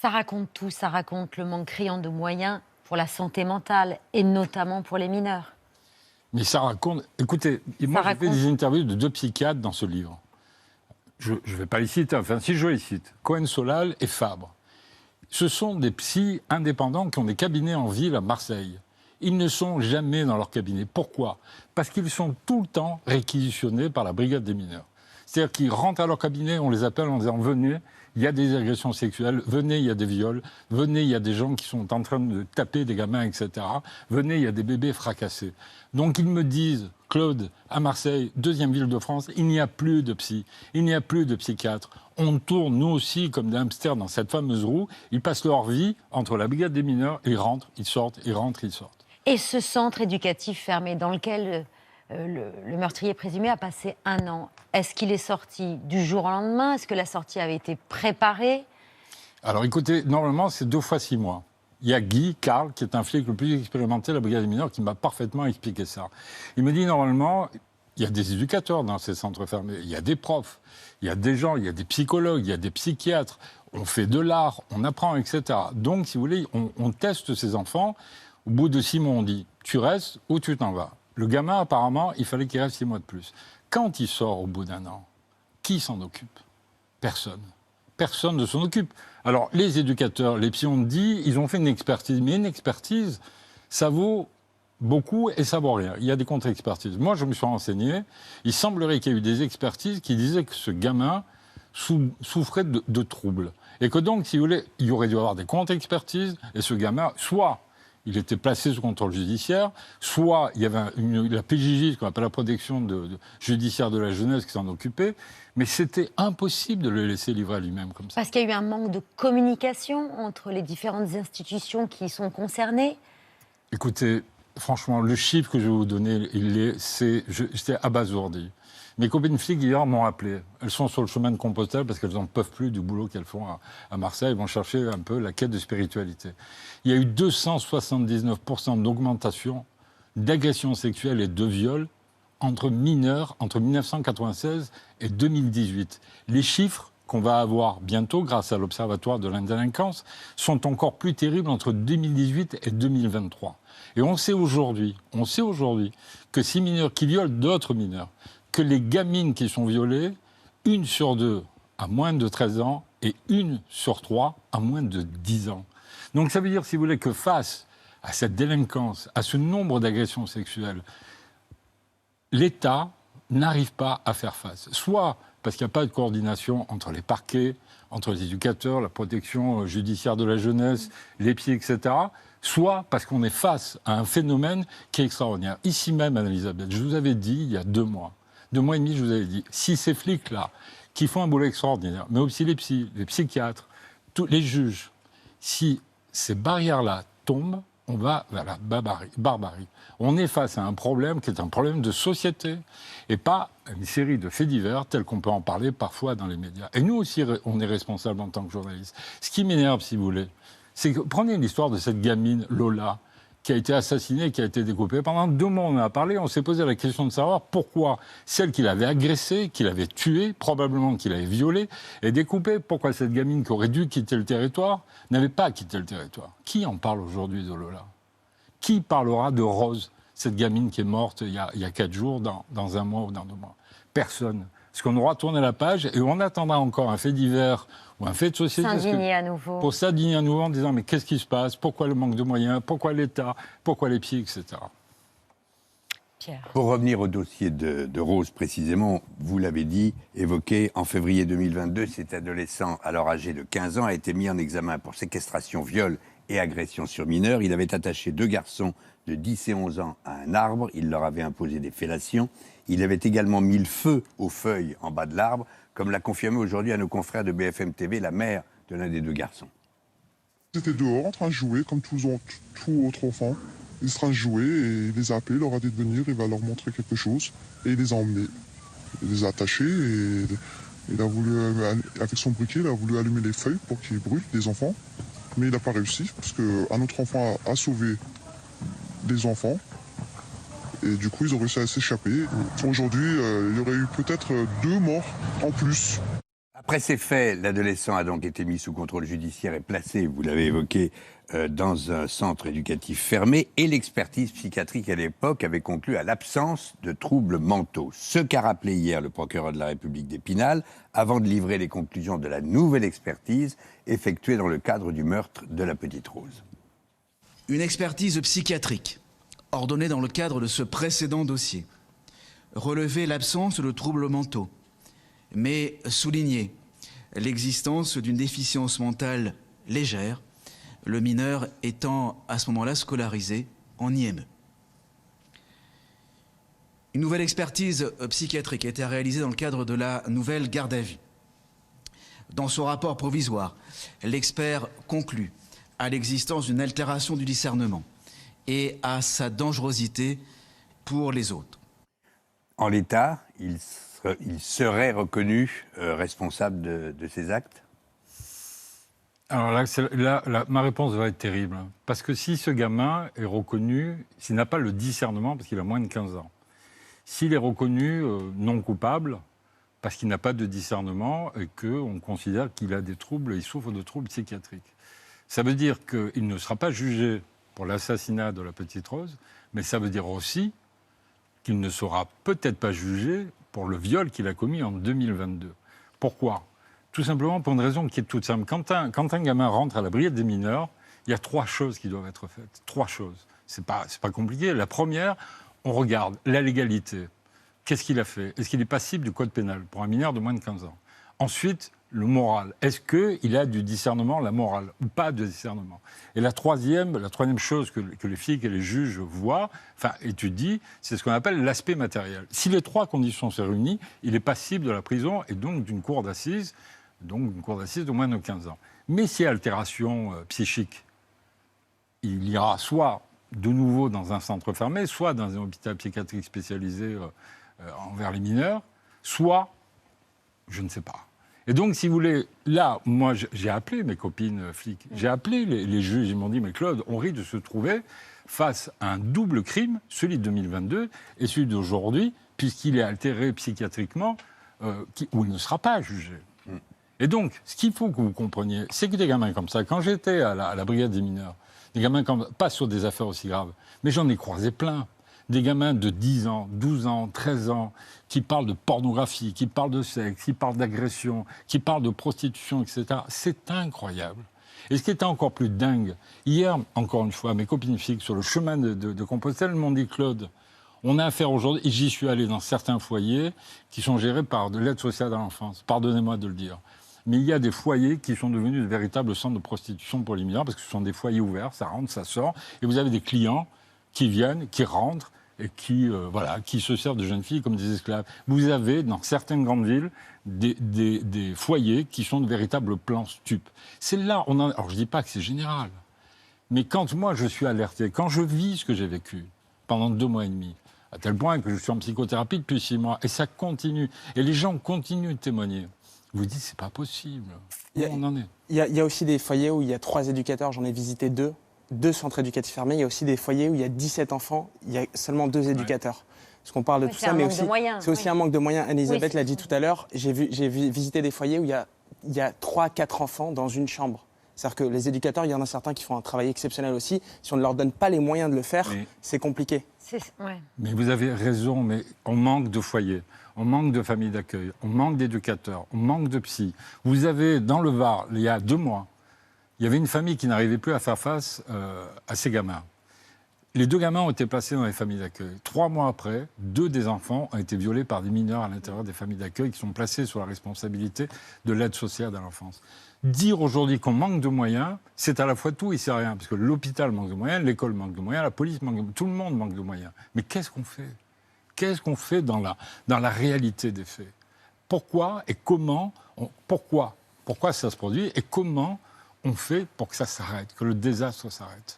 Ça raconte tout, ça raconte le manque criant de moyens pour la santé mentale et notamment pour les mineurs. Mais ça raconte... Écoutez, moi j'ai fait des interviews de 2 psychiatres dans ce livre. Je ne vais pas les citer, enfin si je les cite, Cohen-Solal et Fabre. Ce sont des psys indépendants qui ont des cabinets en ville à Marseille. Ils ne sont jamais dans leur cabinet. Pourquoi? Parce qu'ils sont tout le temps réquisitionnés par la brigade des mineurs. C'est-à-dire qu'ils rentrent à leur cabinet, on les appelle en disant « Venez, il y a des agressions sexuelles, venez, il y a des viols, venez, il y a des gens qui sont en train de taper des gamins, etc. Venez, il y a des bébés fracassés. » Donc ils me disent « Claude, à Marseille, 2e ville de France, il n'y a plus de psy, il n'y a plus de psychiatres. On tourne, nous aussi, comme des hamsters dans cette fameuse roue. Ils passent leur vie entre la brigade des mineurs, ils rentrent, ils sortent, ils rentrent, ils sortent. » Et ce centre éducatif fermé dans lequel le meurtrier présumé a passé 1 an, est-ce qu'il est sorti du jour au lendemain? Est-ce que la sortie avait été préparée? Alors écoutez, normalement c'est 2 fois 6 mois. Il y a Guy, Karl, qui est un flic le plus expérimenté de la brigade des mineurs, qui m'a parfaitement expliqué ça. Il me dit normalement, il y a des éducateurs dans ces centres fermés, il y a des profs, il y a des gens, il y a des psychologues, il y a des psychiatres, on fait de l'art, on apprend, etc. Donc si vous voulez, on teste ces enfants. Au bout de 6 mois, on dit tu restes ou tu t'en vas. Le gamin, apparemment, il fallait qu'il reste 6 mois de plus. Quand il sort au bout d'1 an, qui s'en occupe? Personne. Personne ne s'en occupe. Alors, les éducateurs, les psys ont dit, ils ont fait une expertise. Mais une expertise, ça vaut beaucoup et ça vaut rien. Il y a des contre-expertises. Moi, je me suis renseigné. Il semblerait qu'il y ait eu des expertises qui disaient que ce gamin souffrait de troubles. Et que donc, si vous voulez, il y aurait dû avoir des contre-expertises. Et ce gamin, soit il était placé sous contrôle judiciaire, soit il y avait la PJJ, ce qu'on appelle la protection judiciaire de la jeunesse, qui s'en occupait, mais c'était impossible de le laisser livrer à lui-même comme ça. Parce qu'il y a eu un manque de communication entre les différentes institutions qui sont concernées? Écoutez, franchement, le chiffre que je vais vous donner, j'étais abasourdi. Mes copines flics, hier, m'ont appelé. Elles sont sur le chemin de Compostelle parce qu'elles n'en peuvent plus du boulot qu'elles font à Marseille. Elles vont chercher un peu la quête de spiritualité. Il y a eu 279% d'augmentation d'agressions sexuelles et de viols entre mineurs entre 1996 et 2018. Les chiffres qu'on va avoir bientôt grâce à l'Observatoire de la délinquance sont encore plus terribles entre 2018 et 2023. Et on sait aujourd'hui que ces mineurs qui violent d'autres mineurs, que les gamines qui sont violées, 1 sur 2 à moins de 13 ans et 1 sur 3 à moins de 10 ans. Donc ça veut dire, si vous voulez, que face à cette délinquance, à ce nombre d'agressions sexuelles, l'État n'arrive pas à faire face. Soit parce qu'il n'y a pas de coordination entre les parquets, entre les éducateurs, la protection judiciaire de la jeunesse, les psys, etc., soit parce qu'on est face à un phénomène qui est extraordinaire. Ici même, Anne-Elisabeth, je vous avais dit, il y a 2 mois, 2 mois et demi, je vous avais dit, si ces flics-là, qui font un boulot extraordinaire, mais aussi les psys, les psychiatres, tous les juges, si ces barrières-là tombent, on va vers la barbarie. On est face à un problème qui est un problème de société et pas une série de faits divers tels qu'on peut en parler parfois dans les médias. Et nous aussi, on est responsables en tant que journalistes. Ce qui m'énerve, si vous voulez, c'est que prenez l'histoire de cette gamine, Lola, qui a été assassinée, qui a été découpée. Pendant 2 mois, on en a parlé, on s'est posé la question de savoir pourquoi celle qui l'avait agressée, qui l'avait tuée, probablement qui l'avait violée, est découpée. Pourquoi cette gamine qui aurait dû quitter le territoire n'avait pas quitté le territoire? Qui en parle aujourd'hui de Lola? Qui parlera de Rose, cette gamine qui est morte il y a 4 jours, dans 1 mois ou dans 2 mois? Personne. Parce qu'on aura tourné la page et on attendra encore un fait divers ou un fait de société s'indigner à nouveau. Pour s'indigner à nouveau en disant mais qu'est-ce qui se passe? Pourquoi le manque de moyens? Pourquoi l'État? Pourquoi les psys, etc. Pierre. Pour revenir au dossier de Rose précisément, vous l'avez dit, évoqué en février 2022, cet adolescent alors âgé de 15 ans a été mis en examen pour séquestration, viol et agression sur mineur. Il avait attaché 2 garçons de 10 et 11 ans à un arbre. Il leur avait imposé des fellations. Il avait également mis le feu aux feuilles en bas de l'arbre, comme l'a confirmé aujourd'hui à nos confrères de BFM TV la mère de l'un des 2 garçons. Ils étaient dehors en train de jouer comme tout autre enfant. Ils étaient en train de jouer et il les a appelés, il leur a dit de venir, il va leur montrer quelque chose. Et il les a emmenés. Il les a attachés et il a voulu, avec son briquet, il a voulu allumer les feuilles pour qu'ils brûlent, les enfants. Mais il n'a pas réussi parce qu'un autre enfant a sauvé des enfants. Et du coup, ils ont réussi à s'échapper. Aujourd'hui, il y aurait eu peut-être 2 morts en plus. Après ces faits, l'adolescent a donc été mis sous contrôle judiciaire et placé, vous l'avez évoqué, dans un centre éducatif fermé. Et l'expertise psychiatrique à l'époque avait conclu à l'absence de troubles mentaux. Ce qu'a rappelé hier le procureur de la République d'Épinal, avant de livrer les conclusions de la nouvelle expertise effectuée dans le cadre du meurtre de la petite Rose. Une expertise psychiatrique, ordonnée dans le cadre de ce précédent dossier, relevait l'absence de troubles mentaux, mais soulignait l'existence d'une déficience mentale légère, le mineur étant à ce moment-là scolarisé en IME. Une nouvelle expertise psychiatrique a été réalisée dans le cadre de la nouvelle garde à vue. Dans son rapport provisoire, l'expert conclut à l'existence d'une altération du discernement et à sa dangerosité pour les autres. En l'état, il serait reconnu responsable de ces actes ? Alors là, ma réponse va être terrible. Parce que si ce gamin est reconnu, s'il n'a pas le discernement, parce qu'il a moins de 15 ans, s'il est reconnu non coupable, parce qu'il n'a pas de discernement et qu'on considère qu'il a des troubles, il souffre de troubles psychiatriques, ça veut dire qu'il ne sera pas jugé pour l'assassinat de la petite Rose, mais ça veut dire aussi qu'il ne sera peut-être pas jugé pour le viol qu'il a commis en 2022. Pourquoi ? Tout simplement pour une raison qui est toute simple. Quand un gamin rentre à la brigade des mineurs, il y a 3 choses qui doivent être faites. 3 choses. C'est pas compliqué. La première, on regarde la légalité. Qu'est-ce qu'il a fait ? Est-ce qu'il est passible du code pénal pour un mineur de moins de 15 ans ? Ensuite, le moral. Est-ce qu'il a du discernement, la morale, ou pas de discernement ? Et la troisième chose que les flics et les juges voient, étudient, c'est ce qu'on appelle l'aspect matériel. Si les 3 conditions sont réunies, il est passible de la prison et donc d'une cour d'assises, de moins de 15 ans. Mais s'il y a altération psychique, il ira soit de nouveau dans un centre fermé, soit dans un hôpital psychiatrique spécialisé envers les mineurs, soit, je ne sais pas. Et donc, si vous voulez, là, moi, j'ai appelé mes copines flics, j'ai appelé les juges, ils m'ont dit, mais Claude, on risque de se trouver face à un double crime, celui de 2022 et celui d'aujourd'hui, puisqu'il est altéré psychiatriquement, où il ne sera pas jugé. Et donc, ce qu'il faut que vous compreniez, c'est que des gamins comme ça, quand j'étais à la brigade des mineurs, des gamins pas sur des affaires aussi graves, mais j'en ai croisé plein. Des gamins de 10 ans, 12 ans, 13 ans, qui parlent de pornographie, qui parlent de sexe, qui parlent d'agression, qui parlent de prostitution, etc. C'est incroyable. Et ce qui était encore plus dingue, hier, encore une fois, mes copines flics sur le chemin de Compostelle m'ont dit, Claude, on a affaire aujourd'hui, et j'y suis allé dans certains foyers qui sont gérés par de l'aide sociale à l'enfance, pardonnez-moi de le dire. Mais il y a des foyers qui sont devenus de véritables centres de prostitution pour les mineurs, parce que ce sont des foyers ouverts, ça rentre, ça sort, et vous avez des clients qui viennent, qui rentrent, et qui se servent de jeunes filles comme des esclaves. Vous avez, dans certaines grandes villes, des foyers qui sont de véritables plans stupes. C'est là, alors je ne dis pas que c'est général, mais quand moi je suis alerté, quand je vis ce que j'ai vécu pendant 2 mois et demi, à tel point que je suis en psychothérapie depuis 6 mois, et ça continue, et les gens continuent de témoigner, vous dites, c'est pas possible. Où on en est ? Il y a aussi des foyers où il y a 3 éducateurs, j'en ai visité 2 centres éducatifs fermés. Il y a aussi des foyers où il y a 17 enfants, il y a seulement 2 éducateurs. Parce qu'on parle de tout ça, mais aussi, c'est aussi un manque de moyens. Anne-Elisabeth l'a dit tout à l'heure, j'ai visité des foyers où il y a 3-4 enfants dans une chambre. C'est-à-dire que les éducateurs, il y en a certains qui font un travail exceptionnel aussi. Si on ne leur donne pas les moyens de le faire, c'est compliqué. Mais vous avez raison, mais on manque de foyers, on manque de familles d'accueil, on manque d'éducateurs, on manque de psy. Vous avez, dans le Var, il y a 2 mois, il y avait une famille qui n'arrivait plus à faire face à ces gamins. Les 2 gamins ont été placés dans les familles d'accueil. 3 mois après, 2 des enfants ont été violés par des mineurs à l'intérieur des familles d'accueil qui sont placés sous la responsabilité de l'aide sociale à l'enfance. Dire aujourd'hui qu'on manque de moyens, c'est à la fois tout et c'est rien. Parce que l'hôpital manque de moyens, l'école manque de moyens, la police manque de moyens, tout le monde manque de moyens. Mais qu'est-ce qu'on fait ? Qu'est-ce qu'on fait dans la réalité des faits ? Pourquoi et comment pourquoi ça se produit et comment on fait pour que ça s'arrête, que le désastre s'arrête ?